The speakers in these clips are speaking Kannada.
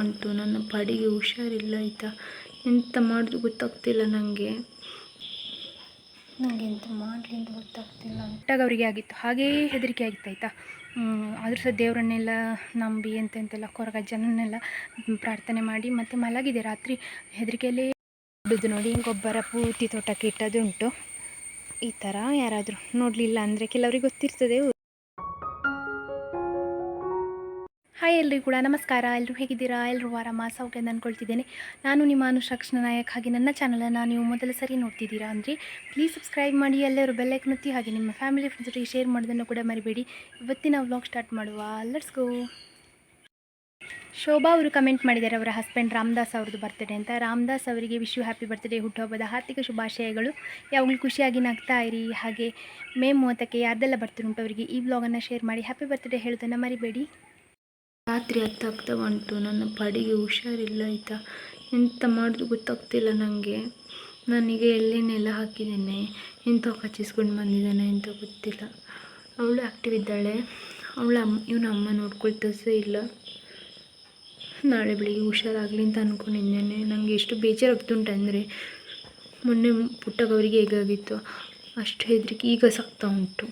ಉಂಟು, ನನ್ನ ಪಾಡಿಗೆ ಹುಷಾರಿಲ್ಲ ಆಯಿತಾ. ಎಂತ ಮಾಡೋದು ಗೊತ್ತಾಗ್ತಿಲ್ಲ ನನಗೆ ಎಂತ ಮಾಡಲಿ ಅಂತ ಗೊತ್ತಾಗ್ತಿಲ್ಲ. ಅವರಿಗೆ ಆಗಿತ್ತು, ಹಾಗೇ ಹೆದರಿಕೆ ಆಗಿತ್ತು ಆಯಿತಾ. ಆದರೂ ಸಹ ದೇವರನ್ನೆಲ್ಲ ನಂಬಿ ಎಂತೆಂತೆಲ್ಲ ಕೊರಗ ಜನನ್ನೆಲ್ಲ ಪ್ರಾರ್ಥನೆ ಮಾಡಿ ಮತ್ತು ಮಲಗಿದೆ. ರಾತ್ರಿ ಹೆದರಿಕೆಯಲ್ಲೇ ಬಿಡೋದು ನೋಡಿ. ಗೊಬ್ಬರ ಪೂರ್ತಿ ತೋಟಕ್ಕೆ ಇಟ್ಟದುಂಟು. ಈ ಥರ ಯಾರಾದರೂ ನೋಡಲಿಲ್ಲ ಅಂದರೆ ಕೆಲವರಿಗೆ ಗೊತ್ತಿರ್ತದೆ. ಹಾಯ್ ಎಲ್ರಿಗೂ ಕೂಡ ನಮಸ್ಕಾರ. ಎಲ್ಲರೂ ಹೇಗಿದ್ದೀರಾ? ಎಲ್ಲರೂ ಆರಾಮ ಸೌಖ್ಯ ಅಂತ ಅಂದ್ಕೊಳ್ತಿದ್ದೇನೆ. ನಾನು ನಿಮ್ಮ ಅನುಷಾ ಕೃಷ್ಣ ನಾಯಕ್. ಹಾಗೆ ನನ್ನ ಚಾನಲನ್ನು ನೀವು ಮೊದಲ ಸರಿ ನೋಡ್ತಿದ್ದೀರಾ ಅಂದರೆ ಪ್ಲೀಸ್ ಸಬ್ಸ್ಕ್ರೈಬ್ ಮಾಡಿ, ಎಲ್ಲರೂ ಬೆಲ್ಲೈಕನ್ ಒತ್ತಿ, ಹಾಗೆ ನಿಮ್ಮ ಫ್ಯಾಮಿಲಿ ಫ್ರೆಂಡ್ಸ್ ಜೊತೆಗೆ ಶೇರ್ ಮಾಡೋದನ್ನು ಕೂಡ ಮರಿಬೇಡಿ. ಇವತ್ತಿನ ವ್ಲಾಗ್ ಸ್ಟಾರ್ಟ್ ಮಾಡುವ, ಲೆಟ್ಸ್ ಗೋ. ಶೋಭಾ ಅವರು ಕಮೆಂಟ್ ಮಾಡಿದ್ದಾರೆ ಅವರ ಹಸ್ಬೆಂಡ್ ರಾಮದಾಸ್ ಅವ್ರದ್ದು ಬರ್ತ್ಡೇ ಅಂತ. ರಾಮದಾಸ್ ಅವರಿಗೆ ವಿಶ್ ಯು ಹ್ಯಾಪಿ ಬರ್ತ್ಡೇ, ಹುಟ್ಟುಹಬ್ಬದ ಹಾರ್ದಿಕ ಶುಭಾಶಯಗಳು. ಯಾವಾಗಲೂ ಖುಷಿಯಾಗಿ ನಗ್ತಾ ಇರಿ. ಹಾಗೆ ಮೇ 30ಕ್ಕೆ ಯಾರ್ದೆಲ್ಲ ಬರ್ತ್ಡೇ ಉಂಟು ಅವರಿಗೆ ಈ ವ್ಲಾಗನ್ನು ಶೇರ್ ಮಾಡಿ ಹ್ಯಾಪಿ ಬರ್ತ್ಡೇ ಹೇಳೋದನ್ನು ಮರಿಬೇಡಿ. ರಾತ್ರಿ ಹತ್ತಾಗ್ತಾ ಉಂಟು, ನನ್ನ ಪಾಡಿಗೆ ಹುಷಾರಿಲ್ಲ ಆಯಿತಾ. ಎಂತ ಮಾಡೋದು ಗೊತ್ತಾಗ್ತಿಲ್ಲ ನನಗೆ. ನನಗೆ ಎಣ್ಣೆಲ್ಲ ಹಾಕಿದ್ದೇನೆ, ಎಂತ ಕಚ್ಚಿಸ್ಕೊಂಡು ಬಂದಿದ್ದಾನೆ ಎಂತ ಗೊತ್ತಿಲ್ಲ. ಅವಳು ಆ್ಯಕ್ಟಿವ್ ಇದ್ದಾಳೆ, ಇವನ ಅಮ್ಮ ನೋಡ್ಕೊಳ್ತಾ ಸಹ ಇಲ್ಲ. ನಾಳೆ ಬೆಳಿಗ್ಗೆ ಹುಷಾರಾಗಲಿ ಅಂತ ಅಂದ್ಕೊಂಡಿದ್ದೇನೆ. ನನಗೆ ಎಷ್ಟು ಬೇಜಾರಾಗ್ತುಂಟಂದರೆ, ಮೊನ್ನೆ ಪುಟ್ಟಗವರಿಗೆ ಹೇಗಾಗಿತ್ತು ಅಷ್ಟು ಹೆದರಿಕೆ ಈಗ ಸಾಕ್ತಾ ಉಂಟು.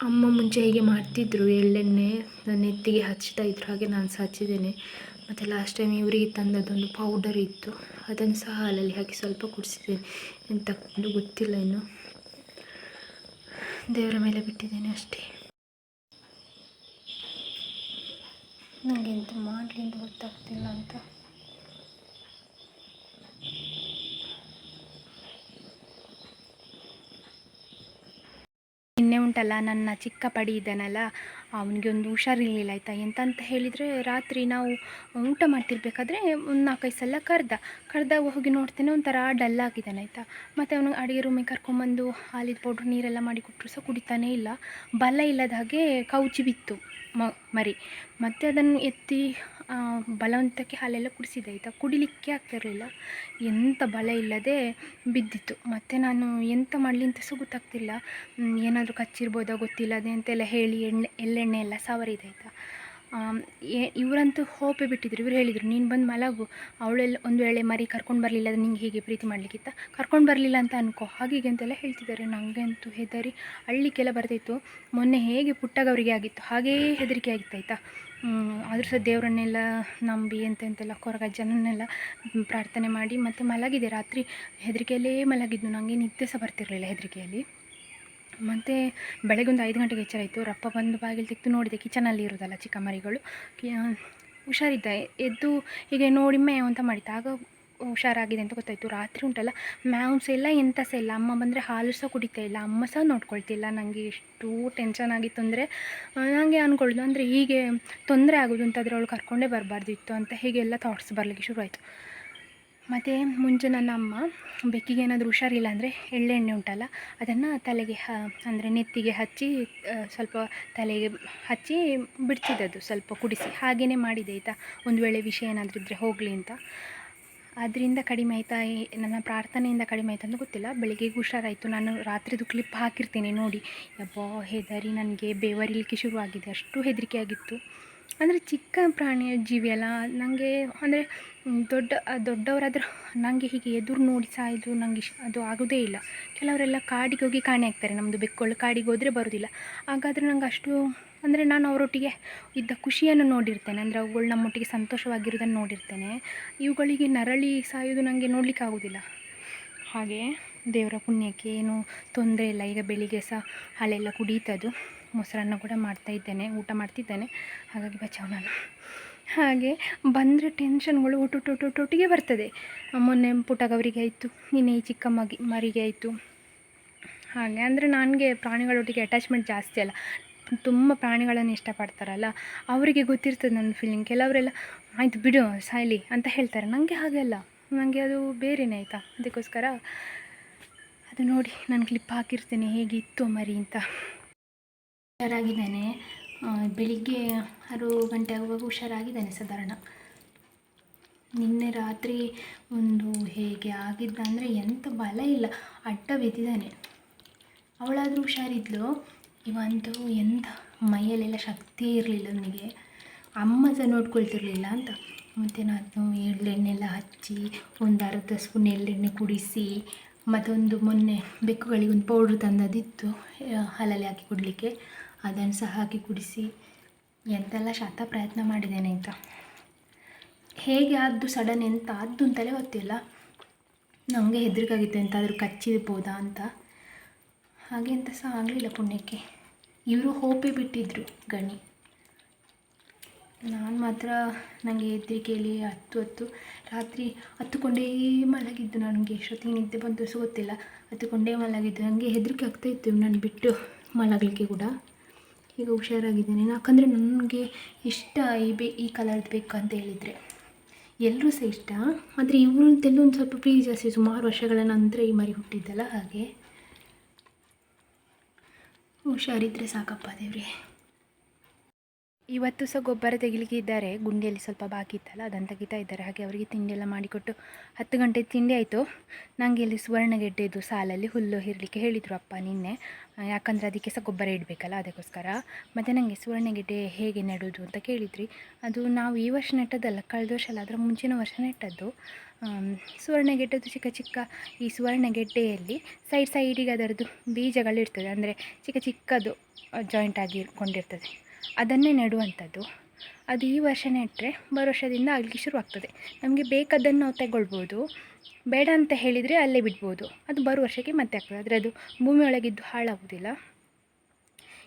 ಅಮ್ಮ ಮುಂಚೆ ಹೇಗೆ ಮಾಡ್ತಿದ್ರು, ಎಳ್ಳೆಣ್ಣೆ ನನ್ನ ನೆತ್ತಿಗೆ ಹಚ್ತಾ ಇದ್ರು, ಹಾಗೆ ನಾನು ಸಹ ಹಚ್ಚಿದ್ದೇನೆ. ಮತ್ತು ಲಾಸ್ಟ್ ಟೈಮ್ ಇವರಿಗೆ ತಂದದ್ದೊಂದು ಪೌಡರ್ ಇತ್ತು, ಅದನ್ನು ಸಹ ಹಾಲಲ್ಲಿ ಹಾಕಿ ಸ್ವಲ್ಪ ಕುಡಿಸಿದ್ದೇನೆ. ಎಂತ ಗೊತ್ತಿಲ್ಲ, ಇನ್ನು ದೇವರ ಮೇಲೆ ಬಿಟ್ಟಿದ್ದೇನೆ ಅಷ್ಟೇ. ನನಗೆ ಎಂತ ಮಾಡಲಿ ಅಂತ ಗೊತ್ತಾಗ್ತಿಲ್ಲ ಅಂತ. ನಿನ್ನೆ ಉಂಟಲ್ಲ, ನನ್ನ ಚಿಕ್ಕ ಪಡಿ ಇದ್ದಾನಲ್ಲ, ಅವನಿಗೆ ಒಂದು ಹುಷಾರಿರಲಿಲ್ಲ ಆಯಿತಾ. ಎಂತಂತ ಹೇಳಿದರೆ, ರಾತ್ರಿ ನಾವು ಊಟ ಮಾಡ್ತಿರ್ಬೇಕಾದ್ರೆ ಒಂದು 4-5 ಸಲ ಕರೆದಾಗ ಹೋಗಿ ನೋಡ್ತೇನೆ ಒಂಥರ ಡಲ್ ಆಗಿದ್ದಾನೆ ಆಯಿತಾ. ಮತ್ತು ಅವನು ಅಡುಗೆ ರೂಮಿಗೆ ಕರ್ಕೊಂಬಂದು ಹಾಲಿನ ಪೌಡ್ರ್ ನೀರೆಲ್ಲ ಮಾಡಿ ಕೊಟ್ಟರು ಸಹ ಕುಡಿತಾನೇ ಇಲ್ಲ. ಬಲ ಇಲ್ಲದ ಹಾಗೆ ಕೌಚಿ ಬಿತ್ತು ಮರಿ. ಮತ್ತು ಅದನ್ನು ಎತ್ತಿ ಬಲವಂತಕ್ಕೆ ಹಾಲೆಲ್ಲ ಕುಡಿಸಿದೆ ಆಯಿತಾ. ಕುಡಿಲಿಕ್ಕೆ ಆಗ್ತಿರಲಿಲ್ಲ, ಎಂಥ ಬಲ ಇಲ್ಲದೆ ಬಿದ್ದಿತ್ತು. ಮತ್ತು ನಾನು ಎಂತ ಮಾಡಲಿ ಅಂತ ಸಹ ಗೊತ್ತಾಗ್ತಿಲ್ಲ. ಏನಾದರೂ ಕಚ್ಚಿರ್ಬೋದೋ ಗೊತ್ತಿಲ್ಲ, ಅದೆಂತೆಲ್ಲ ಹೇಳಿ ಎಳ್ಳೆಣ್ಣೆ ಎಲ್ಲ ಸವರಿದೆ ಆಯಿತಾ. ಇವರಂತೂ ಹೋಪೆ ಬಿಟ್ಟಿದ್ರು. ಇವರು ಹೇಳಿದರು, ನೀನು ಬಂದು ಮಲಗು, ಅವಳೆಲ್ಲ ಒಂದು ವೇಳೆ ಮರಿ ಕರ್ಕೊಂಡು ಬರಲಿಲ್ಲ ಅದು ನಿಂಗೆ ಹೀಗೆ ಪ್ರೀತಿ ಮಾಡಲಿಕ್ಕಿತ್ತ, ಕರ್ಕೊಂಡು ಬರಲಿಲ್ಲ ಅಂತ ಅನ್ಕೋ, ಹಾಗೀಗೆ ಅಂತೆಲ್ಲ ಹೇಳ್ತಿದ್ದಾರೆ. ನನಗೆ ಅಂತೂ ಹೆದರಿ ಅಳ್ಳಿಕ್ಕೆಲ್ಲ ಬರ್ತಾಯಿತ್ತು. ಮೊನ್ನೆ ಹೇಗೆ ಪುಟ್ಟಗವರಿಗೆ ಆಗಿತ್ತು ಹಾಗೇ ಹೆದರಿಕೆ ಆಗಿತ್ತು ಆಯಿತಾ. ಆದರೂ ಸಹ ದೇವರನ್ನೆಲ್ಲ ನಂಬಿ ಎಂತೆಂತೆಲ್ಲ ಕೊರಗ ಜನನ್ನೆಲ್ಲ ಪ್ರಾರ್ಥನೆ ಮಾಡಿ ಮತ್ತು ಮಲಗಿದೆ. ರಾತ್ರಿ ಹೆದರಿಕೆಯಲ್ಲೇ ಮಲಗಿದ್ದು, ನನಗೆ ನಿದ್ದೆ ಸಹ ಬರ್ತಿರಲಿಲ್ಲ ಹೆದರಿಕೆಯಲ್ಲಿ. ಮತ್ತು ಬೆಳಗ್ಗೆ ಒಂದು 5 ಗಂಟೆಗೆ ಎಚ್ಚರ ಆಯಿತು. ರಪ್ಪ ಬಂದು ಬಾಗಿಲು ತೆಗೆದು ನೋಡಿದೆ, ಕಿಚನಲ್ಲಿ ಇರೋದಲ್ಲ ಚಿಕ್ಕ ಮರಿಗಳು, ಹುಷಾರಿದ್ದ. ಎದ್ದು ಹೀಗೆ ನೋಡಿ ಮೇವು ಅಂತ ಮಾಡಿತ್ತು, ಆಗ ಹುಷಾರಾಗಿದೆ ಅಂತ ಗೊತ್ತಾಯಿತು. ರಾತ್ರಿ ಉಂಟಲ್ಲ, ಮ್ಯಾವ್ ಸಹ ಇಲ್ಲ, ಎಂಥ ಸಹ ಇಲ್ಲ. ಅಮ್ಮ ಬಂದರೆ ಹಾಲು ಸಹ ಕುಡಿತಾ ಇಲ್ಲ, ಅಮ್ಮ ಸಹ ನೋಡ್ಕೊಳ್ತಿಲ್ಲ. ನನಗೆ ಎಷ್ಟು ಟೆನ್ಷನ್ ಆಗಿತ್ತು ಅಂದರೆ, ನನಗೆ ಅಂದ್ಕೊಳ್ಳೋದು ಅಂದರೆ ಹೀಗೆ ತೊಂದರೆ ಆಗೋದು ಅಂತಾದರೆ ಅವಳು ಕರ್ಕೊಂಡೇ ಬರಬಾರ್ದಿತ್ತು ಅಂತ ಹೀಗೆಲ್ಲ ಥಾಟ್ಸ್ ಬರಲಿಕ್ಕೆ ಶುರುವಾಯಿತು. ಮತ್ತು ಮುಂಚೆ ನನ್ನ ಅಮ್ಮ ಬೆಕ್ಕಿಗೆ ಏನಾದರೂ ಹುಷಾರಿಲ್ಲ ಅಂದರೆ ಎಳ್ಳೆಣ್ಣೆ ಉಂಟಲ್ಲ, ಅದನ್ನು ತಲೆಗೆ ಅಂದರೆ ನೆತ್ತಿಗೆ ಹಚ್ಚಿ ಸ್ವಲ್ಪ ತಲೆಗೆ ಹಚ್ಚಿ ಬಿಡ್ತಿದ್ದದ್ದು, ಸ್ವಲ್ಪ ಕುಡಿಸಿ. ಹಾಗೆಯೇ ಮಾಡಿದೆ ಆಯಿತಾ, ಒಂದು ವೇಳೆ ವಿಷಯ ಏನಾದರೂ ಇದ್ದರೆ ಹೋಗಲಿ ಅಂತ. ಅದರಿಂದ ಕಡಿಮೆ ಆಯಿತಾ, ನನ್ನ ಪ್ರಾರ್ಥನೆಯಿಂದ ಕಡಿಮೆ ಆಯಿತು ಅಂತ ಗೊತ್ತಿಲ್ಲ. ಬೆಳಿಗ್ಗೆಗೆ ಹುಷಾರಾಯಿತು. ನಾನು ರಾತ್ರಿದು ಕ್ಲಿಪ್ ಹಾಕಿರ್ತೇನೆ ನೋಡಿ. ಯಬ್ಬಾ ಹೆದರಿ ನನಗೆ ಬೆವರಿಲಿಕ್ಕೆ ಶುರುವಾಗಿದೆ, ಅಷ್ಟು ಹೆದರಿಕೆ ಆಗಿತ್ತು. ಅಂದರೆ ಚಿಕ್ಕ ಪ್ರಾಣಿಯ ಜೀವಿ ಅಲ್ಲ, ನನಗೆ ಅಂದರೆ ದೊಡ್ಡವರಾದ್ರೆ ನನಗೆ ಹೀಗೆ ಎದುರು ನೋಡಿ ಸಾಯೋದು ನನಗೆ ಅದು ಆಗೋದೇ ಇಲ್ಲ. ಕೆಲವರೆಲ್ಲ ಕಾಡಿಗೆ ಹೋಗಿ ಕಾಣೆ ಆಗ್ತಾರೆ, ನಮ್ಮದು ಬೆಕ್ಕುಗಳು ಕಾಡಿಗೆ ಹೋದರೆ ಬರೋದಿಲ್ಲ. ಹಾಗಾದರೆ ನನಗೆ ಅಷ್ಟು ಅಂದರೆ ನಾನು ಅವರೊಟ್ಟಿಗೆ ಇದ್ದ ಖುಷಿಯನ್ನು ನೋಡಿರ್ತೇನೆ, ಅಂದರೆ ಅವುಗಳು ನಮ್ಮೊಟ್ಟಿಗೆ ಸಂತೋಷವಾಗಿರೋದನ್ನು ನೋಡಿರ್ತೇನೆ. ಇವುಗಳಿಗೆ ನರಳಿ ಸಾಯೋದು ನನಗೆ ನೋಡಲಿಕ್ಕೆ ಆಗೋದಿಲ್ಲ. ಹಾಗೆ ದೇವರ ಪುಣ್ಯಕ್ಕೆ ಏನೂ ತೊಂದರೆ ಇಲ್ಲ. ಈಗ ಬೆಳಿಗ್ಗೆ ಸಹ ಹಾಲೆಲ್ಲ ಕುಡೀತದು, ಮೊಸರನ್ನ ಕೂಡ ಮಾಡ್ತಾಯಿದ್ದೇನೆ, ಊಟ ಮಾಡ್ತಿದ್ದೇನೆ, ಹಾಗಾಗಿ ಬಚಾವ್ ನಾನು. ಹಾಗೆ ಬಂದರೆ ಟೆನ್ಷನ್ಗಳು ಒಟ್ಟೊಟ್ಟಿಗೆ ಬರ್ತದೆ. ಮೊನ್ನೆ ಪುಟ್ಟಗವರಿಗೆ ಆಯಿತು, ನಿನ್ನೆ ಈ ಚಿಕ್ಕ ಮರಿಗೆ ಆಯಿತು. ಹಾಗೆ ಅಂದರೆ ನನಗೆ ಪ್ರಾಣಿಗಳೊಟ್ಟಿಗೆ ಅಟ್ಯಾಚ್ಮೆಂಟ್ ಜಾಸ್ತಿ ಅಲ್ಲ, ತುಂಬ ಪ್ರಾಣಿಗಳನ್ನು ಇಷ್ಟಪಡ್ತಾರಲ್ಲ ಅವರಿಗೆ ಗೊತ್ತಿರ್ತದೆ ನನ್ನ ಫೀಲಿಂಗ್. ಕೆಲವರೆಲ್ಲ ಆಯಿತು ಬಿಡು ಸಾಯ್ಲಿ ಅಂತ ಹೇಳ್ತಾರೆ, ನನಗೆ ಹಾಗೆ ಅಲ್ಲ, ನನಗೆ ಅದು ಬೇರೆಯೇ ಆಯಿತಾ. ಅದಕ್ಕೋಸ್ಕರ ಅದು ನೋಡಿ ನಾನು ಕ್ಲಿಪ್ ಹಾಕಿರ್ತೇನೆ ಹೇಗಿತ್ತು ಮರಿ ಅಂತ. ಹುಷಾರಾಗಿದ್ದಾನೆ, ಬೆಳಿಗ್ಗೆ 6 ಗಂಟೆ ಆಗುವಾಗ ಹುಷಾರಾಗಿದ್ದಾನೆ ಸಾಧಾರಣ. ನಿನ್ನೆ ರಾತ್ರಿ ಒಂದು ಹೇಗೆ ಆಗಿದ್ದ ಅಂದರೆ ಎಂಥ ಬಲ ಇಲ್ಲ, ಅಡ್ಡ ಬಿದ್ದಿದ್ದಾನೆ. ಅವಳಾದರೂ ಹುಷಾರಿದ್ಲು, ಇವಂತೂ ಎಂಥ ಮೈಯಲ್ಲೆಲ್ಲ ಶಕ್ತಿಯೇ ಇರಲಿಲ್ಲ ಅವನಿಗೆ. ಅಮ್ಮ ಸಹ ನೋಡ್ಕೊಳ್ತಿರ್ಲಿಲ್ಲ ಅಂತ. ಮತ್ತು ನಾನು ಎಳ್ಳೆಣ್ಣೆಲ್ಲ ಹಚ್ಚಿ ಒಂದು ಅರ್ಧ ಸ್ಪೂನ್ ಎಳ್ಳೆಣ್ಣೆ ಕುಡಿಸಿ, ಮತ್ತೊಂದು ಮೊನ್ನೆ ಬೆಕ್ಕುಗಳಿಗೆ ಒಂದು ಪೌಡ್ರ್ ತಂದದಿತ್ತು ಹಾಲಲ್ಲಿ ಹಾಕಿ ಕುಡಲಿಕ್ಕೆ, ಅದನ್ನು ಸಹ ಹಾಕಿ ಕುಡಿಸಿ ಎಂತೆಲ್ಲ ಶತ ಪ್ರಯತ್ನ ಮಾಡಿದ್ದೇನೆ ಆಯಿತಾ. ಹೇಗೆ ಆದ್ದು ಸಡನ್ ಎಂತ ಆದ್ದು ಅಂತಲೇ ಗೊತ್ತಿಲ್ಲ. ನಮಗೆ ಹೆದರಿಕಾಗಿತ್ತು ಎಂತಾದರೂ ಕಚ್ಚಿರ್ಬೋದಾ ಅಂತ. ಹಾಗೆ ಎಂತ ಸಹ ಆಗಲಿಲ್ಲ ಪುಣ್ಯಕ್ಕೆ. ಇವರು ಹೋಪೇ ಬಿಟ್ಟಿದ್ದರು ಗಣಿ. ನಾನು ಮಾತ್ರ ನನಗೆ ಹೆದರಿಕೆಯಲ್ಲಿ ಹತ್ತು ರಾತ್ರಿ ಹತ್ತುಕೊಂಡೇ ಮಲಗಿದ್ದು. ನನಗೆ ಎಷ್ಟೊತ್ತಿಗೆ ನಿದ್ದೆ ಬಂತು ಸಹ ಗೊತ್ತಿಲ್ಲ. ಹತ್ತುಕೊಂಡೇ ಮಲಗಿದ್ದು. ನನಗೆ ಹೆದರಿಕೆ ಆಗ್ತಾಯಿತ್ತು ನಾನು ಬಿಟ್ಟು ಮಲಗಲಿಕ್ಕೆ ಕೂಡ. ಈಗ ಹುಷಾರಾಗಿದ್ದೇನೆ. ಯಾಕಂದರೆ ನನಗೆ ಇಷ್ಟ ಈ ಕಲರ್ದು ಬೇಕಂತ ಹೇಳಿದರೆ ಎಲ್ಲರೂ ಸಹ ಇಷ್ಟ. ಆದರೆ ಇವ್ರದ್ದೆಲ್ಲ ಒಂದು ಸ್ವಲ್ಪ ಪ್ರೀತಿ ಜಾಸ್ತಿ. ಸುಮಾರು ವರ್ಷಗಳ ನಂತರ ಈ ಮರಿ ಹುಟ್ಟಿದ್ದಲ್ಲ, ಹಾಗೆ ಹುಷಾರಿದ್ದರೆ ಸಾಕಪ್ಪ ದೇವ್ರೆ. ಇವತ್ತು ಸಹ ಗೊಬ್ಬರ ತೆಗಿಲಿಕ್ಕೆ ಇದ್ದಾರೆ. ಗುಂಡಿಯಲ್ಲಿ ಸ್ವಲ್ಪ ಬಾಕಿ ಇತ್ತಲ್ಲ, ಅದನ್ನು ತೆಗಿತಾ ಇದ್ದಾರೆ. ಹಾಗೆ ಅವರಿಗೆ ತಿಂಡಿ ಎಲ್ಲ ಮಾಡಿಕೊಟ್ಟು 10 ಗಂಟೆ ತಿಂಡಿ ಆಯಿತು. ನನಗೆ ಇಲ್ಲಿ ಸುವರ್ಣಗೆಡ್ಡೆದು ಸಾಲಲ್ಲಿ ಹುಲ್ಲು ಹಿರಲಿಕ್ಕೆ ಹೇಳಿದರು ಅಪ್ಪ ನಿನ್ನೆ. ಯಾಕಂದರೆ ಅದಕ್ಕೆ ಸಹ ಗೊಬ್ಬರ ಇಡಬೇಕಲ್ಲ, ಅದಕ್ಕೋಸ್ಕರ. ಮತ್ತು ನನಗೆ ಸುವರ್ಣಗೆಡ್ಡೆ ಹೇಗೆ ನೆಡೋದು ಅಂತ ಕೇಳಿದ್ರಿ. ಅದು ನಾವು ಈ ವರ್ಷ ನೆಟ್ಟದ್ದಲ್ಲ, ಕಳೆದ ವರ್ಷ ಅಲ್ಲ, ಅದರ ಮುಂಚಿನ ವರ್ಷ ನೆಟ್ಟದ್ದು. ಸುವರ್ಣಗೆಡ್ಡೆದು ಚಿಕ್ಕ ಚಿಕ್ಕ ಈ ಸುವರ್ಣಗೆಡ್ಡೆಯಲ್ಲಿ ಸೈಡಿಗೆ ಅದರದ್ದು ಬೀಜಗಳಿರ್ತದೆ, ಅಂದರೆ ಚಿಕ್ಕದು ಜಾಯಿಂಟ್ ಆಗಿ ಕೊಂಡಿರ್ತದೆ. ಅದನ್ನೇ ನೆಡುವಂಥದ್ದು. ಅದು ಈ ವರ್ಷ ನೆಟ್ಟರೆ ಬರೋ ವರ್ಷದಿಂದ ಆಗಲಿಕ್ಕೆ ಶುರುವಾಗ್ತದೆ. ನಮಗೆ ಬೇಕಾದ್ದನ್ನು ನಾವು ತಗೊಳ್ಬೋದು, ಬೇಡ ಅಂತ ಹೇಳಿದರೆ ಅಲ್ಲೇ ಬಿಡ್ಬೋದು. ಅದು ಬರೋ ವರ್ಷಕ್ಕೆ ಮತ್ತೆ ಆಗ್ತದೆ. ಆದರೆ ಅದು ಭೂಮಿಯೊಳಗಿದ್ದು ಹಾಳಾಗೋದಿಲ್ಲ.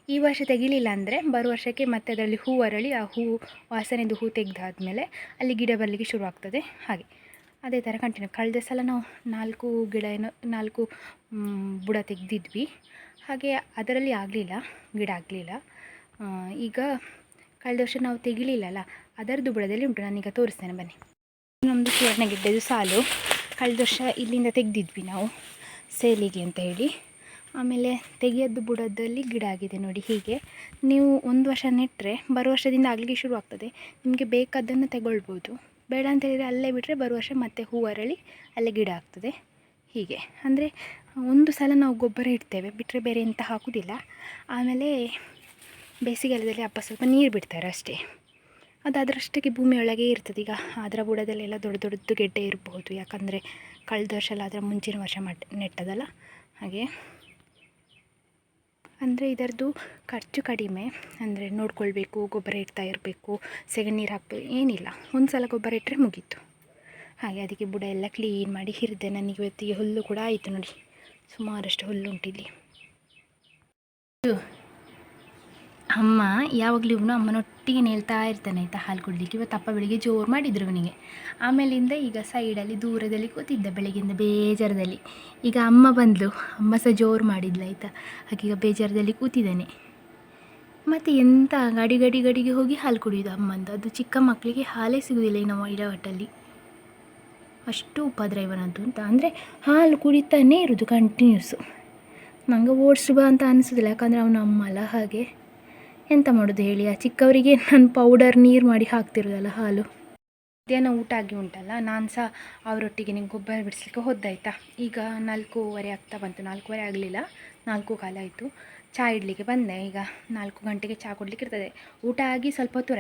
ಈ ವರ್ಷ ತೆಗಿಲಿಲ್ಲ ಅಂದರೆ ಬರೋ ವರ್ಷಕ್ಕೆ ಮತ್ತೆ ಅದರಲ್ಲಿ ಹೂ ಅರಳಿ, ಆ ಹೂ ವಾಸನೆದು ಹೂ ತೆಗೆದಾದ್ಮೇಲೆ ಅಲ್ಲಿ ಗಿಡ ಬರಲಿಕ್ಕೆ ಶುರುವಾಗ್ತದೆ. ಹಾಗೆ ಅದೇ ಥರ ಕಂಟಿನ್ಯೂ. ಕಳೆದ ಸಲ ನಾವು 4 ಗಿಡ ನಾಲ್ಕು ಬುಡ ತೆಗೆದಿದ್ವಿ. ಹಾಗೆ ಅದರಲ್ಲಿ ಆಗಲಿಲ್ಲ, ಗಿಡ ಆಗಲಿಲ್ಲ. ಈಗ ಕಳೆದ ವರ್ಷ ನಾವು ತೆಗಿಲಿಲ್ಲಲ್ಲ, ಅದರದ್ದು ಬುಡದಲ್ಲಿ ಉಂಟು. ನಾನೀಗ ತೋರಿಸ್ತೇನೆ ಬನ್ನಿ. ನಮ್ಮದು ಸುವರ್ಣಗೆಡ್ಡೆದು ಸಾಲು ಕಳೆದ ವರ್ಷ ಇಲ್ಲಿಂದ ತೆಗೆದಿದ್ವಿ ನಾವು, ಸೇಲಿಗೆ ಅಂತ ಹೇಳಿ. ಆಮೇಲೆ ತೆಗೆಯದ್ದು ಬುಡದಲ್ಲಿ ಗಿಡ ಆಗಿದೆ ನೋಡಿ. ಹೀಗೆ ನೀವು ಒಂದು ವರ್ಷ ನೆಟ್ಟರೆ ಬರೋ ವರ್ಷದಿಂದ ಆಗಲಿಕ್ಕೆ ಶುರುವಾಗ್ತದೆ. ನಿಮಗೆ ಬೇಕಾದ್ದನ್ನು ತಗೊಳ್ಬೋದು, ಬೇಡ ಅಂತ ಹೇಳಿದರೆ ಅಲ್ಲೇ ಬಿಟ್ಟರೆ ಬರೋ ವರ್ಷ ಮತ್ತೆ ಹೂ ಅರಳಿ ಅಲ್ಲೇ ಗಿಡ ಆಗ್ತದೆ. ಹೀಗೆ ಅಂದರೆ ಒಂದು ಸಲ ನಾವು ಗೊಬ್ಬರ ಇಡ್ತೇವೆ, ಬಿಟ್ಟರೆ ಬೇರೆ ಎಂತ ಹಾಕೋದಿಲ್ಲ. ಆಮೇಲೆ ಬೇಸಿಗೆಗಾಲದಲ್ಲಿ ಅಪ್ಪ ಸ್ವಲ್ಪ ನೀರು ಬಿಡ್ತಾರೆ ಅಷ್ಟೇ. ಅದು ಅದರಷ್ಟಕ್ಕೆ ಭೂಮಿಯೊಳಗೆ ಇರ್ತದೆ. ಈಗ ಅದರ ಬುಡದಲ್ಲೆಲ್ಲ ದೊಡ್ಡದು ಗೆಡ್ಡೆ ಇರಬಹುದು, ಯಾಕಂದರೆ ಕಳೆದ ವರ್ಷ ಎಲ್ಲ ಅದರ ಮುಂಚಿನ ವರ್ಷ ನೆಟ್ಟದಲ್ಲ, ಹಾಗೆ. ಅಂದರೆ ಇದರದ್ದು ಖರ್ಚು ಕಡಿಮೆ. ಅಂದರೆ ನೋಡ್ಕೊಳ್ಬೇಕು, ಗೊಬ್ಬರ ಇಡ್ತಾ ಇರಬೇಕು, ಸೆಗಣಿ ನೀರು ಹಾಕಬೇಕು, ಏನಿಲ್ಲ. ಒಂದು ಸಲ ಗೊಬ್ಬರ ಇಟ್ಟರೆ ಮುಗೀತು. ಹಾಗೆ ಅದಕ್ಕೆ ಬುಡ ಎಲ್ಲ ಕ್ಲೀನ್ ಮಾಡಿ ಹಿರಿದೆ. ನನಗೆ ಇವತ್ತಿಗೆ ಹುಲ್ಲು ಕೂಡ ಆಯಿತು ನೋಡಿ, ಸುಮಾರಷ್ಟು ಹುಲ್ಲು ಉಂಟಿಲ್ಲಿ. ಅಮ್ಮ ಯಾವಾಗಲೂ ಇವನು ಅಮ್ಮನೊಟ್ಟಿಗೆ ನೇಳ್ತಾ ಇರ್ತಾನೆ ಆಯಿತಾ, ಹಾಲು ಕುಡಲಿಕ್ಕೆ. ಇವತ್ತು ಅಪ್ಪ ಬೆಳಿಗ್ಗೆ ಜೋರು ಮಾಡಿದರು ಅವನಿಗೆ. ಆಮೇಲಿಂದ ಈಗ ಸೈಡಲ್ಲಿ ದೂರದಲ್ಲಿ ಕೂತಿದ್ದ ಬೆಳಗ್ಗೆಯಿಂದ ಬೇಜಾರದಲ್ಲಿ. ಈಗ ಅಮ್ಮ ಬಂದಳು, ಅಮ್ಮ ಸಹ ಜೋರು ಮಾಡಿದ್ಲು ಆಯಿತಾ. ಹಾಗೆ ಈಗ ಬೇಜಾರದಲ್ಲಿ ಕೂತಿದ್ದಾನೆ. ಮತ್ತು ಎಂತ ಗಡಿಗೆ ಹೋಗಿ ಹಾಲು ಕುಡಿಯೋದು ಅಮ್ಮಂದು. ಅದು ಚಿಕ್ಕ ಮಕ್ಕಳಿಗೆ ಹಾಲೇ ಸಿಗೋದಿಲ್ಲ ಈ ನಮ್ಮ ಇಡವಟ್ಟಲ್ಲಿ, ಅಷ್ಟು ಉಪದ್ರ ಇವನದ್ದು ಅಂತ. ಅಂದರೆ ಹಾಲು ಕುಡಿತಾನೇ ಇರೋದು ಕಂಟಿನ್ಯೂಸು. ನಂಗೆ ಓಡಿಸುವ ಅಂತ ಅನಿಸೋದಿಲ್ಲ, ಯಾಕಂದರೆ ಅವನ ಅಮ್ಮ ಅಲ್ಲ, ಹಾಗೆ ಎಂತ ಮಾಡೋದು ಹೇಳಿ. ಆ ಚಿಕ್ಕವರಿಗೆ ನಾನು ಪೌಡರ್ ನೀರು ಮಾಡಿ ಹಾಕ್ತಿರೋದಲ್ಲ ಹಾಲು. ಮಧ್ಯಾಹ್ನ ಊಟ ಆಗಿ ಉಂಟಲ್ಲ, ನಾನು ಸಹ ಅವರೊಟ್ಟಿಗೆ ನಿಂಗೆ ಗೊಬ್ಬರ ಬಿಡಿಸ್ಲಿಕ್ಕೆ ಹೋದ್ದಾಯ್ತಾ. ಈಗ 4:15 ಆಗ್ತಾ ಬಂತು. 4:15 ಆಗಲಿಲ್ಲ, 4:15 ಆಯಿತು. ಚಹಾ ಇಡಲಿಕ್ಕೆ ಬಂದೆ. ಈಗ 4 ಗಂಟೆಗೆ ಚಹಾ ಕೊಡಲಿಕ್ಕೆ ಇರ್ತದೆ. ಊಟ ಆಗಿ ಸ್ವಲ್ಪ ಹೊತ್ತು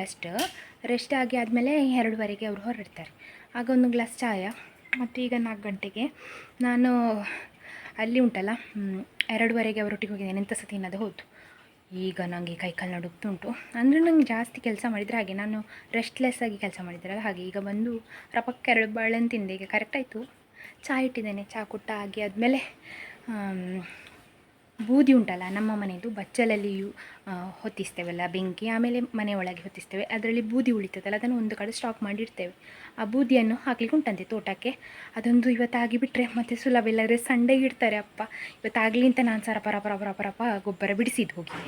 ರೆಸ್ಟ್ ಆಗಿ ಆದಮೇಲೆ 2:15ಗೆ ಅವರು ಹೊರಡ್ತಾರೆ. ಆಗ ಒಂದು ಗ್ಲಾಸ್ ಚಾಯ. ಮತ್ತು ಈಗ 4 ಗಂಟೆಗೆ ನಾನು ಅಲ್ಲಿ ಉಂಟಲ್ಲ, 2:15ಗೆ ಅವರೊಟ್ಟಿಗೆ ಹೋಗಿದ್ದೇನೆ. ಎಂತ ಸಹ ತಿನ್ನೋದು ಹೌದು. ಈಗ ನನಗೆ ಕೈಕಾಲು ನಡುಗ್ತುಂಟು. ಅಂದರೆ ನಂಗೆ ಜಾಸ್ತಿ ಕೆಲಸ ಮಾಡಿದರೆ ಹಾಗೆ, ನಾನು ರೆಸ್ಟ್ಲೆಸ್ ಆಗಿ ಕೆಲಸ ಮಾಡಿದ್ರಲ್ಲ ಹಾಗೆ. ಈಗ ಬಂದು ರಪಕ್ಕೆ 2 ಬಾಳೆಹಣ್ಣು ತಿಂದೆ. ಈಗ ಕರೆಕ್ಟ್ ಆಯಿತು. ಚಹಾ ಇಟ್ಟಿದ್ದೇನೆ. ಚಹಾ ಕೊಟ್ಟ ಆಗಿ ಆದಮೇಲೆ ಬೂದಿ ಉಂಟಲ್ಲ ನಮ್ಮ ಮನೆಯದು, ಬಚ್ಚಲಲ್ಲಿ ಹೊತ್ತಿಸ್ತೇವಲ್ಲ ಬೆಂಕಿ, ಆಮೇಲೆ ಮನೆ ಒಳಗೆ ಹೊತ್ತಿಸ್ತೇವೆ. ಅದರಲ್ಲಿ ಬೂದಿ ಉಳಿತದಲ್ಲ, ಅದನ್ನು ಒಂದು ಕಡೆ ಸ್ಟಾಕ್ ಮಾಡಿಡ್ತೇವೆ. ಆ ಬೂದಿಯನ್ನು ಹಾಕ್ಲಿಕ್ಕೆ ಉಂಟಂತೆ ತೋಟಕ್ಕೆ. ಅದೊಂದು ಇವತ್ತಾಗಿಬಿಟ್ರೆ ಮತ್ತೆ ಸುಲಭ. ಇಲ್ಲದ್ರೆ ಸಂಡೆಗೆ ಇಡ್ತಾರೆ ಅಪ್ಪ. ಇವತ್ತಾಗಲಿ ಅಂತ ನಾನು ಸಹ ರಪ ಗೊಬ್ಬರ ಬಿಡಿಸಿದ್ದು ಹೋಗಿ.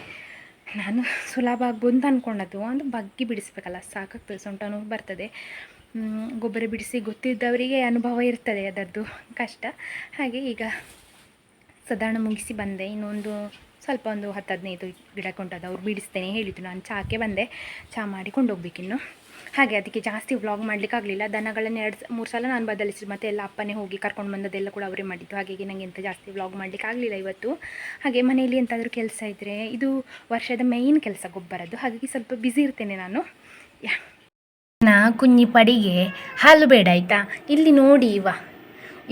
ನಾನು ಸುಲಭ ಆಗ್ಬೋದು ಅಂತ ಅಂದ್ಕೊಂಡದ್ದು, ಒಂದು ಬಗ್ಗಿ ಬಿಡಿಸ್ಬೇಕಲ್ಲ, ಸಾಕಾಗ್ತದೆ, ಸೊಂಟ ನೋವು ಬರ್ತದೆ. ಗೊಬ್ಬರ ಬಿಡಿಸಿ ಗೊತ್ತಿದ್ದವರಿಗೆ ಅನುಭವ ಇರ್ತದೆ ಅದರದ್ದು ಕಷ್ಟ. ಹಾಗೆ ಈಗ ಸಾಧಾರಣ ಮುಗಿಸಿ ಬಂದೆ. ಇನ್ನೊಂದು ಸ್ವಲ್ಪ ಒಂದು 10-15 ಗಿಡಕ್ಕೆ ಉಂಟದು, ಅವ್ರು ಬಿಡಿಸ್ತೇನೆ ಹೇಳಿದ್ದು. ನಾನು ಚಾಕ್ಕೆ ಬಂದೆ, ಚಹಾ ಮಾಡಿ ಕೊಂಡೋಗ್ಬೇಕಿನ್ನು. ಹಾಗೆ ಅದಕ್ಕೆ ಜಾಸ್ತಿ ವ್ಲಾಗ್ ಮಾಡಲಿಕ್ಕಾಗಲಿಲ್ಲ. ದನಗಳನ್ನು 2-3 ಸಲ ನಾನು ಬದಲಿಸಿ, ಮತ್ತೆ ಎಲ್ಲ ಅಪ್ಪನೇ ಹೋಗಿ ಕರ್ಕೊಂಡು ಬಂದದ್ದೆಲ್ಲ ಕೂಡ ಅವರೇ ಮಾಡಿದ್ದು. ಹಾಗಾಗಿ ನನಗೆ ಎಂತ ಜಾಸ್ತಿ ವ್ಲಾಗ್ ಮಾಡಲಿಕ್ಕಾಗಲಿಲ್ಲ ಇವತ್ತು. ಹಾಗೆ ಮನೆಯಲ್ಲಿ ಎಂತಾದರೂ ಕೆಲಸ ಇದ್ದರೆ, ಇದು ವರ್ಷದ ಮೇಯ್ನ್ ಕೆಲಸ ಗೊಬ್ಬರದ್ದು, ಹಾಗಾಗಿ ಸ್ವಲ್ಪ ಬ್ಯುಸಿ ಇರ್ತೇನೆ ನಾನು. ನಾ ಕುഞ്ഞಿ ಪಡಿಗೆ ಹಾಲು ಬೇಡ ಆಯಿತಾ. ಇಲ್ಲಿ ನೋಡಿ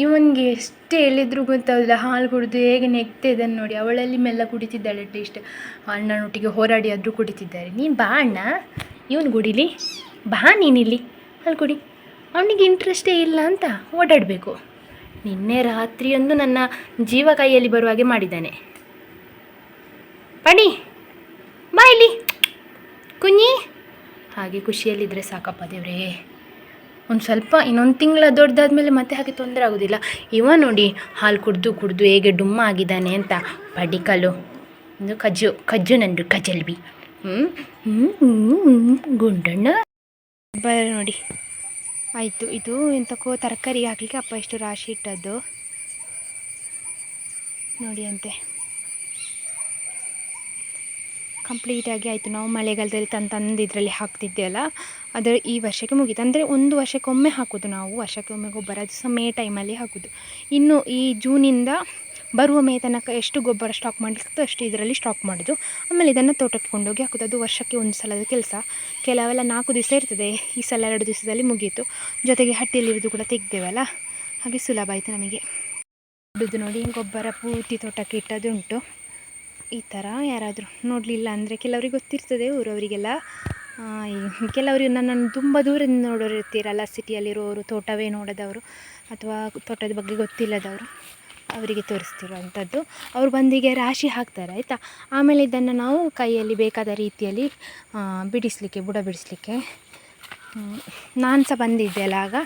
ಇವನಿಗೆ ಎಷ್ಟೇ ಹೇಳಿದ್ರು ಗೊತ್ತಾಗಲ್ಲ, ಹಾಲು ಕುಡಿದು ಹೇಗೆ ನೆಗ್ತಾ ಇದ್ದಾನೆ ನೋಡಿ. ಅವಳಲ್ಲಿ ಮೆಲ್ಲ ಕುಡಿತಿದ್ದಾಳೆ, ಅಟ್ಲೀಸ್ಟ್ ಅಣ್ಣನೊಟ್ಟಿಗೆ ಹೋರಾಡಿ ಆದರೂ ಕುಡಿತಿದ್ದಾರೆ. ನೀನು ಬಾ ಅಣ್ಣ, ಇವನು ಕುಡಿಲಿ, ಬಾ ನೀನಿಲ್ಲಿ ಹಾಲು ಕುಡಿ. ಅವನಿಗೆ ಇಂಟ್ರೆಸ್ಟೇ ಇಲ್ಲ ಅಂತ ಓಡಾಡಬೇಕು. ನಿನ್ನೆ ರಾತ್ರಿಯೊಂದು ನನ್ನ ಜೀವ ಕೈಯಲ್ಲಿ ಬರುವ ಹಾಗೆ ಮಾಡಿದ್ದಾನೆ. ಪಡಿ ಬಾ ಇಲ್ಲಿ ಕುഞ്ഞಿ. ಹಾಗೆ ಖುಷಿಯಲ್ಲಿದ್ದರೆ ಸಾಕಪ್ಪ ದೇವ್ರೇ. ಒಂದು ಸ್ವಲ್ಪ ಇನ್ನೊಂದು ತಿಂಗಳ ದೊಡ್ಡದಾದ್ಮೇಲೆ ಮತ್ತೆ ಹಾಗೆ ತೊಂದರೆ ಆಗೋದಿಲ್ಲ. ಇವ ನೋಡಿ ಹಾಲು ಕುಡಿದು ಹೇಗೆ ಡುಮ್ಮ ಆಗಿದ್ದಾನೆ ಅಂತ. ಪಡಿಕಲ್ಲು ಒಂದು ಕಜ್ಜು ನಂದು ಕಜಲ್ಬಿ. ಗುಂಡಣ್ಣ ಬರ ನೋಡಿ. ಆಯಿತು, ಇದು ಎಂತಕ್ಕೋ ತರಕಾರಿ ಹಾಕಲಿಕ್ಕೆ ಅಪ್ಪ ಎಷ್ಟು ರಾಶಿ ಇಟ್ಟದ್ದು ನೋಡಿ ಅಂತೆ. ಕಂಪ್ಲೀಟಾಗಿ ಆಯಿತು. ನಾವು ಮಳೆಗಾಲದಲ್ಲಿ ತಂದು ಇದರಲ್ಲಿ ಹಾಕ್ತಿದ್ದೆವಲ್ಲ, ಅದರ ಈ ವರ್ಷಕ್ಕೆ ಮುಗೀತು. ಅಂದರೆ ಒಂದು ವರ್ಷಕ್ಕೊಮ್ಮೆ ಹಾಕೋದು ನಾವು, ವರ್ಷಕ್ಕೊಮ್ಮೆ ಗೊಬ್ಬರ. ಅದು ಸಹ ಮೇ ಟೈಮಲ್ಲಿ ಹಾಕೋದು. ಇನ್ನು ಈ ಜೂನಿಂದ ಬರುವ ಮೇ ತನಕ ಎಷ್ಟು ಗೊಬ್ಬರ ಸ್ಟಾಕ್ ಮಾಡಲಿಕ್ಕೆ ಅಷ್ಟು ಇದರಲ್ಲಿ ಸ್ಟಾಕ್ ಮಾಡೋದು. ಆಮೇಲೆ ಇದನ್ನು ತೋಟಕ್ಕೆ ಕೊಂಡೋಗಿ ಹಾಕೋದು. ಅದು ವರ್ಷಕ್ಕೆ ಒಂದು ಸಲದ ಕೆಲಸ. ಕೆಲವೆಲ್ಲ 4 ದಿವಸ ಇರ್ತದೆ, ಈ ಸಲ 2 ದಿವಸದಲ್ಲಿ ಮುಗೀತು. ಜೊತೆಗೆ ಹಟ್ಟಿಯಲ್ಲಿರೋದು ಕೂಡ ತೆಗ್ದೇವಲ್ಲ, ಹಾಗೆ ಸುಲಭ ಆಯಿತು ನಮಗೆ. ಇದು ನೋಡಿ ಗೊಬ್ಬರ ಪೂರ್ತಿ ತೋಟಕ್ಕೆ ಇಟ್ಟದುಂಟು. ಈ ಥರ ಯಾರಾದರೂ ನೋಡಲಿಲ್ಲ ಅಂದರೆ ಕೆಲವ್ರಿಗೆ ಗೊತ್ತಿರ್ತದೆ, ಊರವರಿಗೆಲ್ಲ. ಕೆಲವರು ನನ್ನನ್ನು ತುಂಬ ದೂರದಿಂದ ನೋಡೋರು ಇರ್ತೀರಲ್ಲ, ಸಿಟಿಯಲ್ಲಿರೋರು, ತೋಟವೇ ನೋಡೋದವರು ಅಥವಾ ತೋಟದ ಬಗ್ಗೆ ಗೊತ್ತಿಲ್ಲದವರು, ಅವರಿಗೆ ತೋರಿಸ್ತಿರುವಂಥದ್ದು. ಅವರು ಬಂದಿಗೆ ರಾಶಿ ಹಾಕ್ತಾರೆ ಆಯಿತಾ. ಆಮೇಲೆ ಇದನ್ನು ನಾವು ಕೈಯಲ್ಲಿ ಬೇಕಾದ ರೀತಿಯಲ್ಲಿ ಬಿಡಿಸಲಿಕ್ಕೆ, ಬುಡ ಬಿಡಿಸಲಿಕ್ಕೆ. ನಾನು ಸಹ ಬಂದಿದ್ದೆ ಅಲ್ಲ ಆಗ,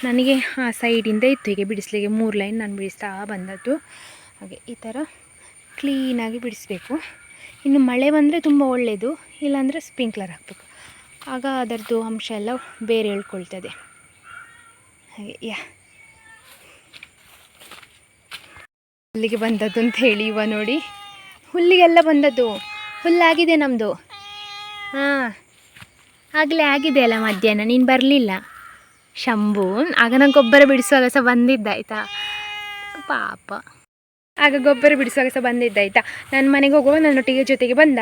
ನನಗೆ ಆ ಸೈಡಿಂದ ಇತ್ತು ಹೀಗೆ ಬಿಡಿಸಲಿಕ್ಕೆ 3 ಲೈನ್ ನಾನು ಬಿಡಿಸ್ತಾ ಬಂದದ್ದು. ಹಾಗೆ ಈ ಥರ ಕ್ಲೀನಾಗಿ ಬಿಡಿಸಬೇಕು. ಇನ್ನು ಮಳೆ ಬಂದರೆ ತುಂಬ ಒಳ್ಳೆಯದು, ಇಲ್ಲಾಂದರೆ ಸ್ಪ್ರಿಂಕ್ಲರ್ ಹಾಕಬೇಕು. ಆಗ ಅದರದ್ದು ಅಂಶ ಎಲ್ಲ ಬೇರೆ ಹೇಳ್ಕೊಳ್ತದೆ. ಹಾಗೆ ಹುಲ್ಲಿಗೆ ಬಂದದ್ದು ಅಂತ ಹೇಳಿ ನೋಡಿ, ಹುಲ್ಲಿಗೆಲ್ಲ ಬಂದದ್ದು. ಹುಲ್ಲಾಗಿದೆ ನಮ್ಮದು. ಹಾಂ, ಆಗಲೇ ಆಗಿದೆ ಅಲ್ಲ ಮಧ್ಯಾಹ್ನ, ನೀನು ಬರಲಿಲ್ಲ ಶಂಭು. ಆಗ ನಾನು ಗೊಬ್ಬರ ಬಿಡಿಸುವಾಗ ಸಹ ಬಂದಿದ್ದಾಯ್ತಾ ಪಾಪ. ಆಗ ಗೊಬ್ಬರ ಬಿಡಿಸುವಾಗ ಸಹ ಬಂದಿದ್ದಾಯ್ತಾ. ನನ್ನ ಮನೆಗೆ ಹೋಗುವಾಗ ನನ್ನೊಟ್ಟಿಗೆ ಜೊತೆಗೆ ಬಂದ.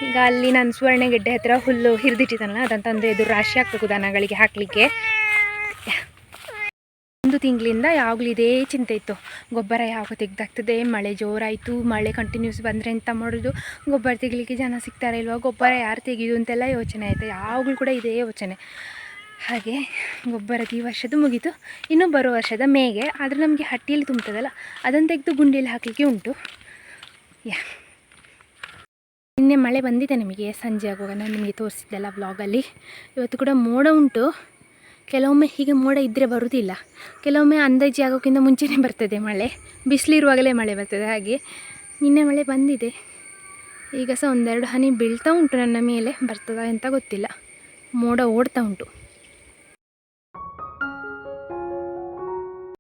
ಈಗ ಅಲ್ಲಿ ನಾನು ಸುವರ್ಣಗೆಡ್ಡೆ ಹತ್ತಿರ ಹುಲ್ಲು ಹಿರಿದಿಟ್ಟಿದ್ದಾನಲ್ಲ, ಅದನ್ನು ತಂದು ಇದು ರಾಶಿ ಹಾಕಬೇಕು ದನಗಳಿಗೆ ಹಾಕಲಿಕ್ಕೆ. 1 ತಿಂಗಳಿಂದ ಯಾವಾಗಲೂ ಇದೇ ಚಿಂತೆ ಇತ್ತು, ಗೊಬ್ಬರ ಯಾವಾಗ ತೆಗ್ದಾಗ್ತದೆ. ಮಳೆ ಜೋರಾಯಿತು, ಮಳೆ ಕಂಟಿನ್ಯೂಸ್ ಬಂದರೆ ಎಂತ ಮಾಡೋದು, ಗೊಬ್ಬರ ತೆಗಿಲಿಕ್ಕೆ ಜನ ಸಿಗ್ತಾರ ಇಲ್ವಾ, ಗೊಬ್ಬರ ಯಾರು ತೆಗೆಯೋದು ಅಂತೆಲ್ಲ ಯೋಚನೆ ಆಯಿತು. ಯಾವಾಗಲೂ ಕೂಡ ಇದೇ ಯೋಚನೆ. ಹಾಗೆ ಗೊಬ್ಬರದ ಈ ವರ್ಷದ್ದು ಮುಗೀತು. ಇನ್ನೂ ಬರೋ ವರ್ಷದ ಮೇಗೆ. ಆದರೆ ನಮಗೆ ಹಟ್ಟಿಯಲ್ಲಿ ತುಂಬ್ತದಲ್ಲ, ಅದನ್ನು ತೆಗೆದು ಗುಂಡಿಯಲ್ಲಿ ಹಾಕಲಿಕ್ಕೆ ಉಂಟು. ನಿನ್ನೆ ಮಳೆ ಬಂದಿದೆ ನಮಗೆ ಸಂಜೆ ಆಗುವಾಗ, ನಾನು ನಿಮಗೆ ತೋರಿಸಿದ್ದೆಲ್ಲ ವ್ಲಾಗಲ್ಲಿ. ಇವತ್ತು ಕೂಡ ಮೋಡ ಉಂಟು. ಕೆಲವೊಮ್ಮೆ ಹೀಗೆ ಮೋಡ ಇದ್ದರೆ ಬರುವುದಿಲ್ಲ, ಕೆಲವೊಮ್ಮೆ ಅಂದಾಜು ಆಗೋಕ್ಕಿಂತ ಮುಂಚೆನೇ ಬರ್ತದೆ ಮಳೆ. ಬಿಸಿಲಿರುವಾಗಲೇ ಮಳೆ ಬರ್ತದೆ. ಹಾಗೆ ನಿನ್ನೆ ಮಳೆ ಬಂದಿದೆ. ಈಗ ಸಹ 1-2 ಹನಿ ಬೀಳ್ತಾ ಉಂಟು ನನ್ನ ಮೇಲೆ. ಬರ್ತದ ಅಂತ ಗೊತ್ತಿಲ್ಲ, ಮೋಡ ಓಡ್ತಾ ಉಂಟು.